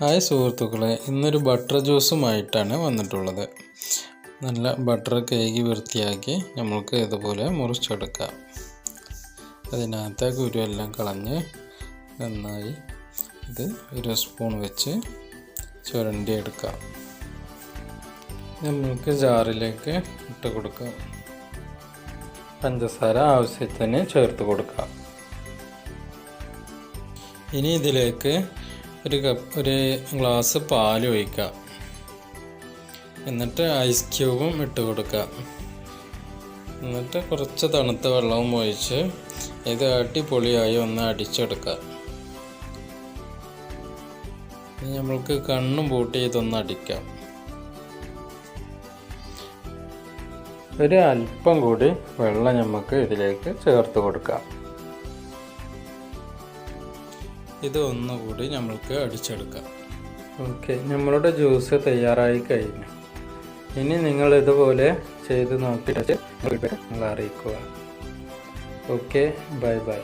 Hi സുഹൃത്തുക്കളെ, ഇന്നൊരു butter ജ്യൂസുമായിട്ടാണ് വന്നിട്ടുള്ളത്. നല്ല ബട്ടർ കഴുകി വൃത്തിയാക്കി നമുക്ക് ഇതുപോലെ മുറിച്ചെടുക്കാം. അതിനകത്ത് കുരുവെല്ലാം കളഞ്ഞ് നന്നായി ഇത് ഒരു സ്പൂൺ വെച്ച് ചുരണ്ടിയെടുക്കാം. നമുക്ക് ജാറിലേക്ക് ഇട്ട് കൊടുക്കാം. പഞ്ചസാര ആവശ്യത്തിന് ചേർത്ത് കൊടുക്കാം. ഇനി ഇതിലേക്ക് ഒരു ഗ്ലാസ് പാൽ ഒഴിക്കാം. എന്നിട്ട് ഐസ് ക്യൂബും ഇട്ട് കൊടുക്കാം. എന്നിട്ട് കുറച്ച് തണുത്ത വെള്ളവും ഒഴിച്ച് ഇത് അടിപൊളിയായി ഒന്ന് അടിച്ചെടുക്കാം. നമ്മൾക്ക് കണ്ണും പൂട്ടി ഇതൊന്ന് അടിക്കാം. ഒരു അല്പം കൂടി വെള്ളം നമുക്ക് ഇതിലേക്ക് ചേർത്ത് കൊടുക്കാം. ഇത് ഒന്നുകൂടി നമ്മൾക്ക് അടിച്ചെടുക്കാം. ഓക്കെ, നമ്മളുടെ ജ്യൂസ് തയ്യാറായി കഴിഞ്ഞു. ഇനി നിങ്ങൾ ഇതുപോലെ ചെയ്ത് നോക്കിയിട്ട് നിങ്ങൾ അറിയിക്കുക. Okay, bye bye.